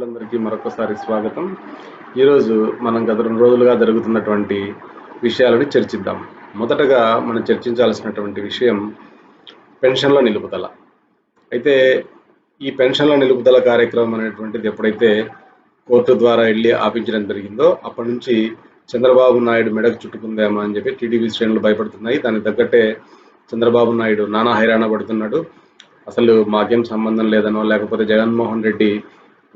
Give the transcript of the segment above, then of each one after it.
అందరికీ మరొకసారి స్వాగతం. ఈరోజు మనం గత 2 రోజులుగా జరుగుతున్నటువంటి విషయాలను చర్చిద్దాం. మొదటగా మనం చర్చించాల్సినటువంటి విషయం పెన్షన్ల నిలుపుదల. అయితే ఈ పెన్షన్ల నిలుపుదల కార్యక్రమం అనేటువంటిది ఎప్పుడైతే కోర్టు ద్వారా వెళ్ళి ఆపించడం జరిగిందో అప్పటి నుంచి చంద్రబాబు నాయుడు మెడకు చుట్టుకుందేమో అని చెప్పి టీడీపీ శ్రేణులు భయపడుతున్నాయి. దానికి తగ్గట్టే చంద్రబాబు నాయుడు నానా హైరాణ పడుతున్నాడు. అసలు మాకేం సంబంధం లేదనో, లేకపోతే జగన్మోహన్ రెడ్డి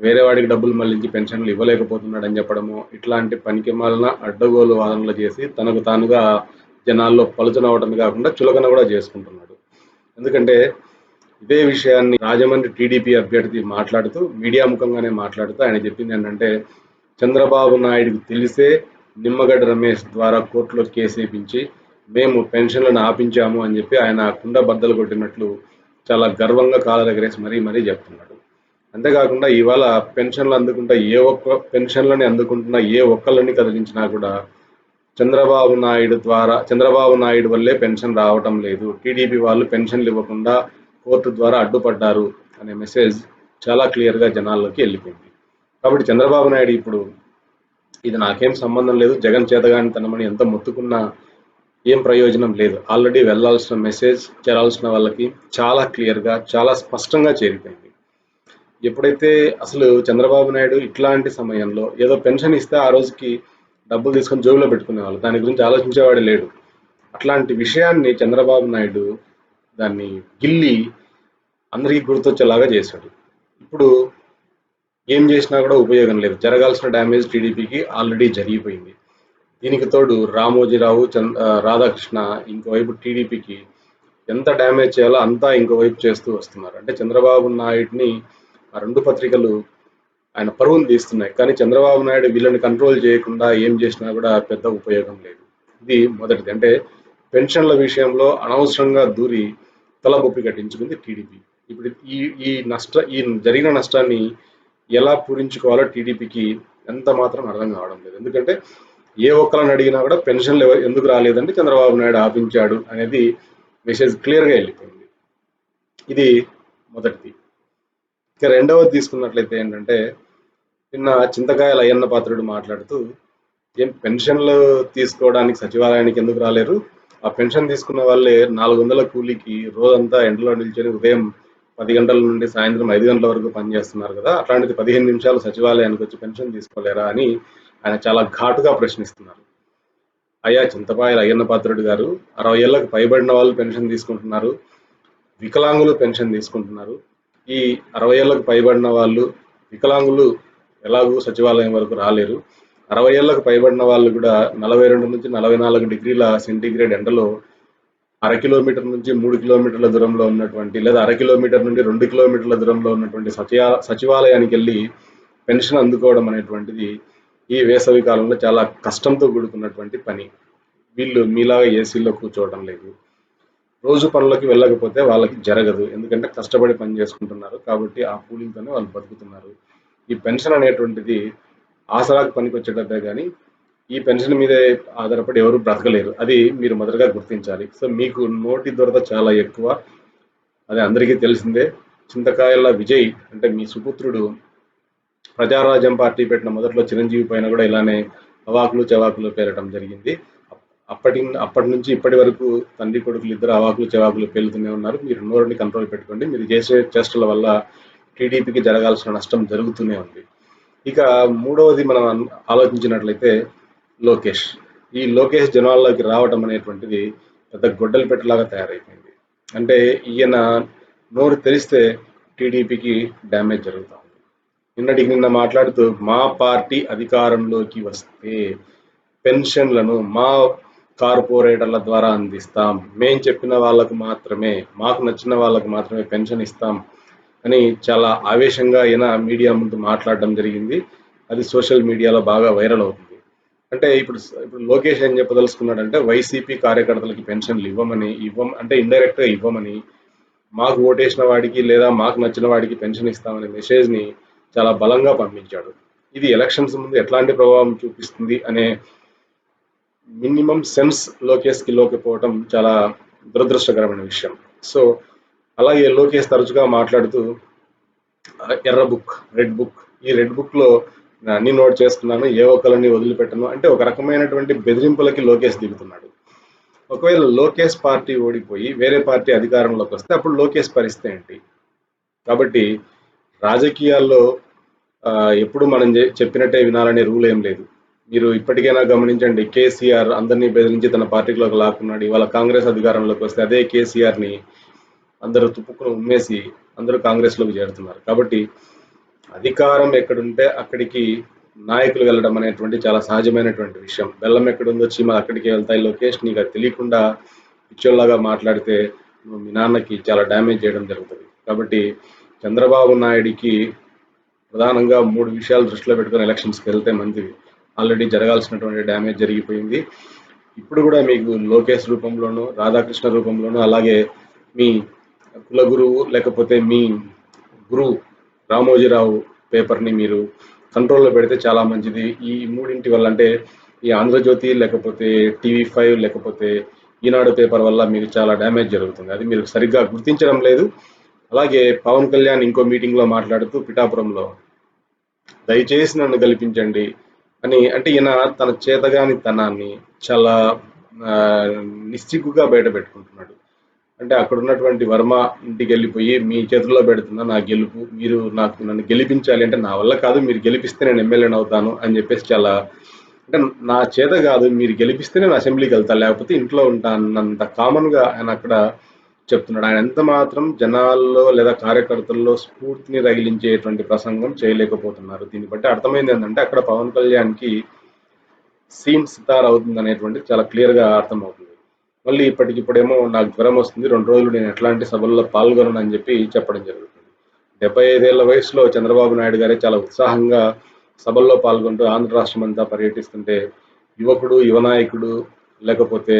వేరే వాడికి డబ్బులు మళ్లించి పెన్షన్లు ఇవ్వలేకపోతున్నాడని చెప్పడము, ఇట్లాంటి పనికిమాలిన అడ్డగోలు వాదనలు చేసి తనకు తానుగా జనాల్లో పలుచనవడమే కాకుండా చులకన కూడా చేసుకుంటున్నాడు. ఎందుకంటే ఇదే విషయాన్ని రాజమండ్రి టీడీపీ అభ్యర్థి మాట్లాడుతూ, మీడియా ముఖంగానే మాట్లాడుతూ ఆయన చెప్పింది ఏంటంటే, చంద్రబాబు నాయుడుకి తెలిసే నిమ్మగడ్డ రమేష్ ద్వారా కోర్టులో కేసు వేయించి మేము పెన్షన్లను ఆపించాము అని చెప్పి ఆయన కుండ బద్దలు కొట్టినట్లు చాలా గర్వంగా కాలరెగరేసి మరీ చెప్తున్నాడు. అంతేకాకుండా ఇవాళ పెన్షన్లని అందుకుంటున్న ఏ ఒక్కళ్ళని కదిలించినా కూడా చంద్రబాబు నాయుడు వల్లే పెన్షన్ రావటం లేదు, టీడీపీ వాళ్ళు పెన్షన్లు ఇవ్వకుండా కోర్టు ద్వారా అడ్డుపడ్డారు అనే మెసేజ్ చాలా క్లియర్గా జనాల్లోకి వెళ్ళిపోయింది. కాబట్టి చంద్రబాబు నాయుడు ఇప్పుడు ఇది నాకేం సంబంధం లేదు, జగన్ చేతగానితనమని ఎంత మొత్తుకున్నా ఏం ప్రయోజనం లేదు. ఆల్రెడీ వెళ్లాల్సిన మెసేజ్ చేరాల్సిన వాళ్ళకి చాలా క్లియర్గా చాలా స్పష్టంగా చేరిపోయింది. ఎప్పుడైతే అసలు చంద్రబాబు నాయుడు ఇట్లాంటి సమయంలో ఏదో పెన్షన్ ఇస్తే ఆ రోజుకి డబ్బులు తీసుకొని జోబులో పెట్టుకునేవాళ్ళు, దాని గురించి ఆలోచించేవాడు లేడు. అట్లాంటి విషయాన్ని చంద్రబాబు నాయుడు దాన్ని గిల్లి అందరికీ గుర్తొచ్చేలాగా చేశాడు. ఇప్పుడు ఏం చేసినా కూడా ఉపయోగం లేదు. జరగాల్సిన డ్యామేజ్ టీడీపీకి ఆల్రెడీ జరిగిపోయింది. దీనికి తోడు రామోజీరావు, రాధాకృష్ణ ఇంకోవైపు టీడీపీకి ఎంత డ్యామేజ్ చేయాలో అంతా ఇంకోవైపు చేస్తూ వస్తున్నారు. అంటే చంద్రబాబు నాయుడిని ఆ 2 పత్రికలు ఆయన పరువును తీస్తున్నాయి. కానీ చంద్రబాబు నాయుడు వీళ్ళని కంట్రోల్ చేయకుండా ఏం చేసినా కూడా పెద్ద ఉపయోగం లేదు. ఇది మొదటిది. అంటే పెన్షన్ల విషయంలో అనవసరంగా దూరి తలబొప్పి కట్టించుకుంది టీడీపీ. ఇప్పుడు ఈ జరిగిన నష్టాన్ని ఎలా పూరించుకోవాలో టీడీపీకి ఎంత మాత్రం అర్థం కావడం లేదు. ఎందుకంటే ఏ ఒక్కరిని అడిగినా కూడా పెన్షన్లు ఎందుకు రాలేదంటే చంద్రబాబు నాయుడు ఆపించాడు అనేది మెసేజ్ క్లియర్గా వెళ్ళిపోయింది. ఇది మొదటిది. ఇక రెండవది తీసుకున్నట్లయితే ఏంటంటే, నిన్న చింతకాయల అయ్యన్న పాత్రుడు మాట్లాడుతూ ఏం పెన్షన్లు తీసుకోవడానికి సచివాలయానికి ఎందుకు రాలేరు, ఆ పెన్షన్ తీసుకున్న వాళ్ళే 400 కూలీకి రోజంతా ఎండలో నిల్చొని ఉదయం 10 గంటల నుండి సాయంత్రం 5 గంటల వరకు పనిచేస్తున్నారు కదా, అట్లాంటిది 15 నిమిషాలు సచివాలయానికి వచ్చి పెన్షన్ తీసుకోలేరా అని ఆయన చాలా ఘాటుగా ప్రశ్నిస్తున్నారు. అయ్యా చింతకాయల అయ్యన్న పాత్రుడు గారు, 60 ఏళ్లకు పైబడిన వాళ్ళు పెన్షన్ తీసుకుంటున్నారు, వికలాంగులు పెన్షన్ తీసుకుంటున్నారు. ఈ 60 ఏళ్లకు పైబడిన వాళ్ళు, వికలాంగులు ఎలాగూ సచివాలయం వరకు రాలేరు. 60 ఏళ్లకు పైబడిన వాళ్ళు కూడా 42 నుంచి 44 డిగ్రీల సెంటీగ్రేడ్ ఎండలో 1/2 కిలోమీటర్ నుంచి 3 కిలోమీటర్ల దూరంలో ఉన్నటువంటి, లేదా 1/2 కిలోమీటర్ నుండి 2 కిలోమీటర్ల దూరంలో ఉన్నటువంటి సచివాలయానికి వెళ్ళి పెన్షన్ అందుకోవడం అనేటువంటిది ఈ వేసవి కాలంలో చాలా కష్టంతో కూడుకున్నటువంటి పని. వీళ్ళు మీలాగా ఏసీలో కూర్చోవడం లేదు, రోజు పనులకి వెళ్ళకపోతే వాళ్ళకి జరగదు. ఎందుకంటే కష్టపడి పని చేసుకుంటున్నారు కాబట్టి ఆ కూలీలతోనే వాళ్ళు బతుకుతున్నారు. ఈ పెన్షన్ అనేటువంటిది ఆసరాకు పనికి వచ్చేటట్టే కానీ ఈ పెన్షన్ మీదే ఆధారపడి ఎవరు బ్రతకలేరు. అది మీరు మొదటగా గుర్తించాలి. సో మీకు నోటి దొరద చాలా ఎక్కువ, అది అందరికీ తెలిసిందే. చింతకాయల విజయ్ అంటే మీ సుపుత్రుడు ప్రజారాజ్యం పార్టీ పెట్టిన మొదట్లో చిరంజీవి పైన కూడా ఇలానే అవాకులు చవాకులు పేలటం జరిగింది. అప్పటి నుంచి ఇప్పటి వరకు తండ్రి కొడుకులు ఇద్దరు అవాకులు చవాకులు పేలుతూనే ఉన్నారు. మీరు నోరుని కంట్రోల్ పెట్టుకోండి. మీరు చేసే చేష్టల వల్ల టీడీపీకి జరగాల్సిన నష్టం జరుగుతూనే ఉంది. ఇక మూడవది మనం ఆలోచించినట్లయితే లోకేష్. ఈ లోకేష్ జనాల్లోకి రావటం అనేటువంటిది పెద్ద గొడ్డలి పెట్టలాగా తయారైపోయింది. అంటే ఈయన నోరు తెరిస్తే టీడీపీకి డ్యామేజ్ జరుగుతూ ఉంది. నిన్న మాట్లాడుతూ మా పార్టీ అధికారంలోకి వస్తే పెన్షన్లను మా కార్పొరేటర్ల ద్వారా అందిస్తాం, మేం చెప్పిన వాళ్ళకు మాత్రమే, మాకు నచ్చిన వాళ్ళకు మాత్రమే పెన్షన్ ఇస్తాం అని చాలా ఆవేశంగా ఈయన మీడియా ముందు మాట్లాడడం జరిగింది. అది సోషల్ మీడియాలో బాగా వైరల్ అవుతుంది. అంటే ఇప్పుడు లోకేష్ ఏం చెప్పదలుచుకున్నాడంటే వైసీపీ కార్యకర్తలకి పెన్షన్లు అంటే ఇండైరెక్ట్గా ఇవ్వమని, మాకు ఓటేసిన వాడికి లేదా మాకు నచ్చిన వాడికి పెన్షన్ ఇస్తామనే మెసేజ్ని చాలా బలంగా పంపించాడు. ఇది ఎలక్షన్స్ ముందు ఎట్లాంటి ప్రభావం చూపిస్తుంది అనే మినిమం సెన్స్ లోకేష్కి లోకపోవటం చాలా దురదృష్టకరమైన విషయం. సో అలాగే లోకేష్ తరచుగా మాట్లాడుతూ ఎర్ర బుక్, రెడ్ బుక్, ఈ రెడ్ బుక్లో అన్ని నోట్ చేసుకున్నాను, ఏ ఒక్కరిని వదిలిపెట్టను అంటే ఒక రకమైనటువంటి బెదిరింపులకి లోకేష్ దిగుతున్నాడు. ఒకవేళ లోకేష్ పార్టీ ఓడిపోయి వేరే పార్టీ అధికారంలోకి వస్తే అప్పుడు లోకేష్ పరిస్థితి ఏంటి? కాబట్టి రాజకీయాల్లో ఎప్పుడు మనం చెప్పినట్టే వినాలనే రూల్ ఏం లేదు. మీరు ఇప్పటికైనా గమనించండి, కేసీఆర్ అందరినీ బెదిరించి తన పార్టీలోకి లాక్కున్నాడు. ఇవాళ కాంగ్రెస్ అధికారంలోకి వస్తే అదే కేసీఆర్ని అందరూ తుప్పుకుని ఉమ్మేసి అందరూ కాంగ్రెస్లోకి చేరుతున్నారు. కాబట్టి అధికారం ఎక్కడుంటే అక్కడికి నాయకులు వెళ్ళడం అనేటువంటి చాలా సహజమైనటువంటి విషయం. బెల్లం ఎక్కడుందో చీమలు అక్కడికి వెళ్తాయి. లోకేష్, నీకు అది తెలియకుండా పిచ్చోళ్ళలాగా మాట్లాడితే నువ్వు మీ నాన్నకి చాలా డ్యామేజ్ చేయడం జరుగుతుంది. కాబట్టి చంద్రబాబు నాయుడికి ప్రధానంగా 3 విషయాలు దృష్టిలో పెట్టుకొని ఎలక్షన్స్కి వెళ్తే మంచిది. ఆల్రెడీ జరగాల్సినటువంటి డ్యామేజ్ జరిగిపోయింది. ఇప్పుడు కూడా మీకు లోకేష్ రూపంలోనూ, రాధాకృష్ణ రూపంలోనూ, అలాగే మీ కులగురువు లేకపోతే మీ గురువు రామోజీరావు పేపర్ని మీరు కంట్రోల్లో పెడితే చాలా మంచిది. ఈ మూడింటి వల్ల, అంటే ఈ ఆంధ్రజ్యోతి లేకపోతే టీవీ5 లేకపోతే ఈనాడు పేపర్ వల్ల మీకు చాలా డ్యామేజ్ జరుగుతుంది. అది మీరు సరిగ్గా గుర్తించడం లేదు. అలాగే పవన్ కళ్యాణ్ ఇంకో మీటింగ్లో మాట్లాడుతూ పిఠాపురంలో దయచేసి నన్ను గెలిపించండి అని, అంటే ఈయన తన చేతగాని తనాన్ని చాలా నిస్సిగ్గుగా బయట పెట్టుకుంటున్నాడు. అంటే అక్కడ ఉన్నటువంటి వర్మ ఇంటికి వెళ్ళిపోయి మీ చేతుల్లో పెడుతున్నా నా గెలుపు, మీరు నన్ను గెలిపించాలి అంటే నా వల్ల కాదు, మీరు గెలిపిస్తే నేను ఎమ్మెల్యేని అవుతాను అని చెప్పేసి చాలా, అంటే నా చేత కాదు, మీరు గెలిపిస్తే నేను అసెంబ్లీకి వెళ్తాను లేకపోతే ఇంట్లో ఉంటాను అన్నంత కామన్గా ఆయన అక్కడ చెప్తున్నాడు. ఆయన ఎంత మాత్రం జనాల్లో లేదా కార్యకర్తల్లో స్ఫూర్తిని రగిలించేటువంటి ప్రసంగం చేయలేకపోతున్నారు. దీన్ని బట్టి అర్థమైంది ఏంటంటే అక్కడ పవన్ కళ్యాణ్కి సీన్ సితార్ అవుతుంది అనేటువంటిది చాలా క్లియర్గా అర్థమవుతుంది. మళ్ళీ ఇప్పటికిప్పుడేమో నాకు జ్వరం వస్తుంది, 2 రోజులు నేను ఎట్లాంటి సభల్లో పాల్గొనను అని చెప్పి చెప్పడం జరుగుతుంది. 75 ఏళ్ల వయసులో చంద్రబాబు నాయుడు గారే చాలా ఉత్సాహంగా సభల్లో పాల్గొంటూ ఆంధ్ర రాష్ట్రం అంతా పర్యటిస్తుంటే, యువకుడు, యువనాయకుడు లేకపోతే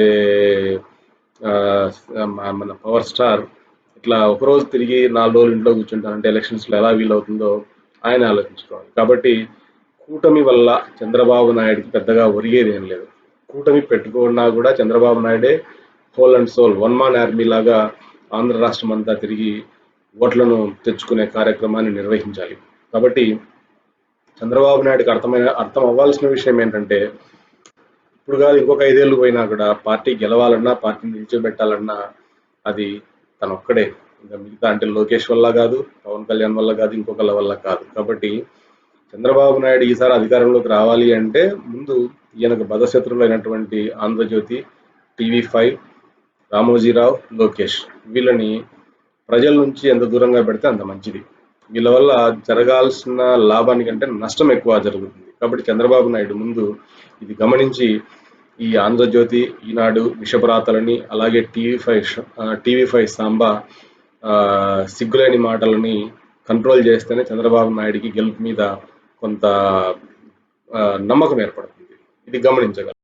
మన పవర్ స్టార్ ఇట్లా ఒకరోజు తిరిగి 4 రోజులు ఇంట్లో కూర్చుంటారంటే ఎలక్షన్స్లో ఎలా వీలవుతుందో ఆయన ఆలోచించుకోవాలి. కాబట్టి కూటమి వల్ల చంద్రబాబు నాయుడికి పెద్దగా ఒరిగేది ఏం లేదు. కూటమి పెట్టుకున్నా కూడా చంద్రబాబు నాయుడే whole and soul one man army లాగా ఆంధ్ర రాష్ట్రం అంతా తిరిగి ఓట్లను తెచ్చుకునే కార్యక్రమాన్ని నిర్వహించాలి. కాబట్టి చంద్రబాబు నాయుడికి అర్థం అవ్వాల్సిన విషయం ఏంటంటే, ఇప్పుడు కాదు ఇంకొక 5 ఏళ్ళు పోయినా కూడా పార్టీ గెలవాలన్నా, పార్టీని నిలిచిపెట్టాలన్నా అది తనొక్కడే. ఇంకా మిగతా అంటే లోకేష్ వల్ల కాదు, పవన్ కళ్యాణ్ వల్ల కాదు, ఇంకొకళ్ళ వల్ల కాదు. కాబట్టి చంద్రబాబు నాయుడు ఈసారి అధికారంలోకి రావాలి అంటే ముందు ఈయనకు బద్ధశత్రువులు అయినటువంటి ఆంధ్రజ్యోతి, టీవీ5, రామోజీరావు, లోకేష్ వీళ్ళని ప్రజల నుంచి ఎంత దూరంగా పెడితే అంత మంచిది. వీళ్ళ వల్ల జరగాల్సిన లాభానికంటే నష్టం ఎక్కువ జరుగుతుంది. కాబట్టి చంద్రబాబు నాయుడు ముందు ఇది గమనించి ఈ ఆంధ్రజ్యోతి, ఈనాడు విషపురాతలని, అలాగే టీవీ5 సాంబా సిగ్గులేని మాటలని కంట్రోల్ చేస్తేనే చంద్రబాబు నాయుడికి గెలుపు మీద కొంత నమ్మకం ఏర్పడుతుంది. ఇది గమనించగలరు.